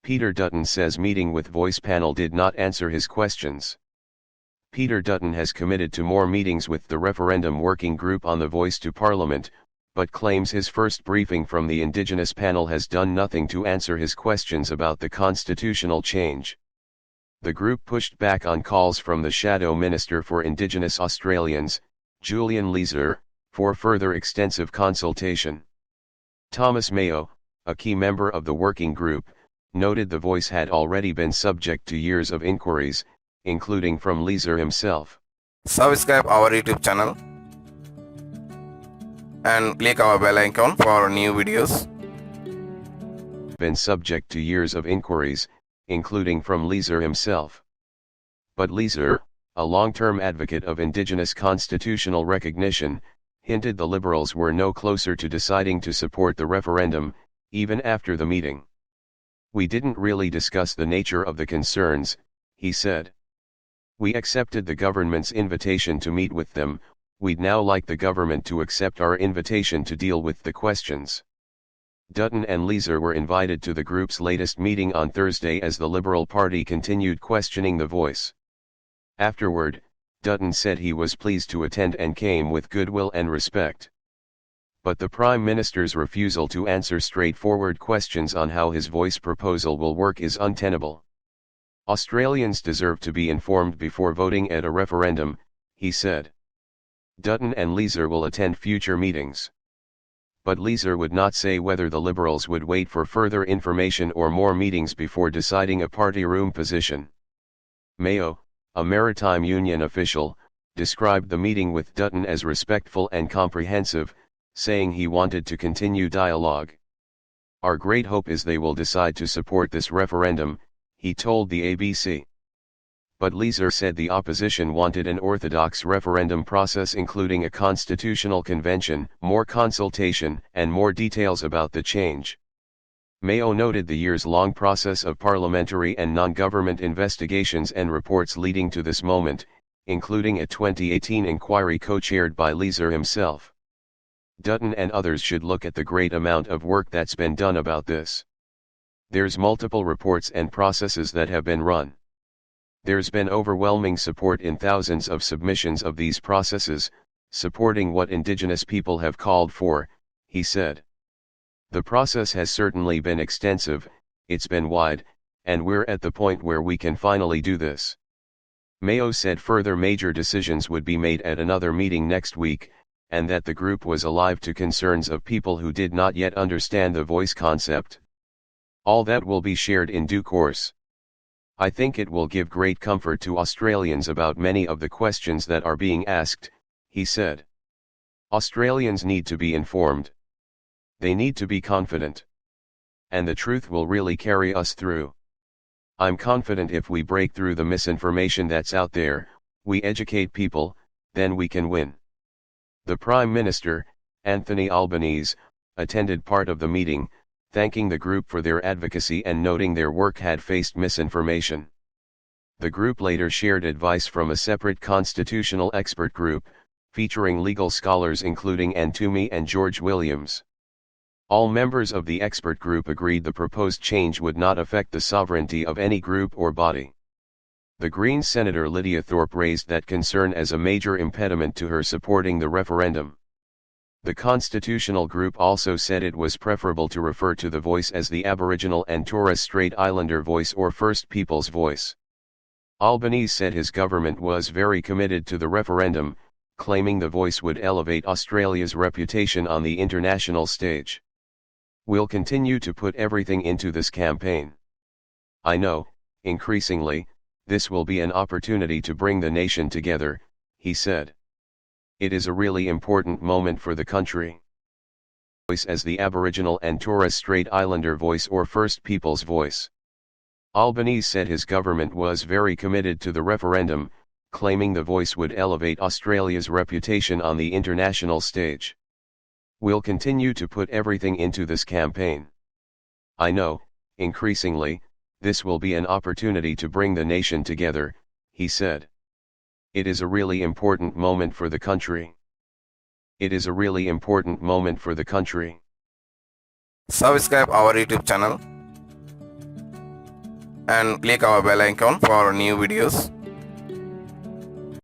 Peter Dutton says meeting with Voice panel did not answer his questions. Peter Dutton has committed to more meetings with the referendum working group on the Voice to Parliament, but claims his first briefing from the Indigenous panel has done nothing to answer his questions about the constitutional change. The group pushed back on calls from the Shadow Minister for Indigenous Australians, Julian Leeser, for further extensive consultation. Thomas Mayo, a key member of the working group, noted the Voice had already been subject to years of inquiries, including from Leeser himself. Subscribe our YouTube channel and click our bell icon for new videos. Been subject to years of inquiries, including from Leeser himself. But Leeser, a long-term advocate of Indigenous constitutional recognition, hinted the Liberals were no closer to deciding to support the referendum, even after the meeting. "We didn't really discuss the nature of the concerns," he said. "We accepted the government's invitation to meet with them. We'd now like the government to accept our invitation to deal with the questions." Dutton and Leeser were invited to the group's latest meeting on Thursday as the Liberal Party continued questioning the Voice. Afterward, Dutton said he was pleased to attend and came with goodwill and respect. But the Prime Minister's refusal to answer straightforward questions on how his Voice proposal will work is untenable. "Australians deserve to be informed before voting at a referendum," he said. Dutton and Leeser will attend future meetings. But Leeser would not say whether the Liberals would wait for further information or more meetings before deciding a party room position. Mayo, a Maritime Union official, described the meeting with Dutton as respectful and comprehensive, saying he wanted to continue dialogue. "Our great hope is they will decide to support this referendum," he told the ABC. But Leeser said the opposition wanted an orthodox referendum process including a constitutional convention, more consultation, and more details about the change. Mayo noted the years-long process of parliamentary and non-government investigations and reports leading to this moment, including a 2018 inquiry co-chaired by Leeser himself. Dutton and others should look at the great amount of work that's been done about this. There's multiple reports and processes that have been run. There's been overwhelming support in thousands of submissions of these processes, supporting what Indigenous people have called for," he said. "The process has certainly been extensive, it's been wide, and we're at the point where we can finally do this." Mayo said further major decisions would be made at another meeting next week, and that the group was alive to concerns of people who did not yet understand the Voice concept. "All that will be shared in due course. I think it will give great comfort to Australians about many of the questions that are being asked," he said. "Australians need to be informed. They need to be confident. And the truth will really carry us through. I'm confident if we break through the misinformation that's out there, we educate people, then we can win." The Prime Minister, Anthony Albanese, attended part of the meeting, thanking the group for their advocacy and noting their work had faced misinformation. The group later shared advice from a separate constitutional expert group, featuring legal scholars including Ann Toomey and George Williams. All members of the expert group agreed the proposed change would not affect the sovereignty of any group or body. The Greens Senator Lydia Thorpe raised that concern as a major impediment to her supporting the referendum. The constitutional group also said it was preferable to refer to the Voice as the Aboriginal and Torres Strait Islander Voice or First Peoples Voice. Albanese said his government was very committed to the referendum, claiming the Voice would elevate Australia's reputation on the international stage. "We'll continue to put everything into this campaign. I know, increasingly, this will be an opportunity to bring the nation together," he said. "It is a really important moment for the country." Voice as the Aboriginal and Torres Strait Islander Voice or First Peoples Voice. Albanese said his government was very committed to the referendum, claiming the Voice would elevate Australia's reputation on the international stage. "We'll continue to put everything into this campaign. I know, increasingly, this will be an opportunity to bring the nation together," he said. "It is a really important moment for the country. It is a really important moment for the country." Subscribe our YouTube channel and click our bell icon for new videos.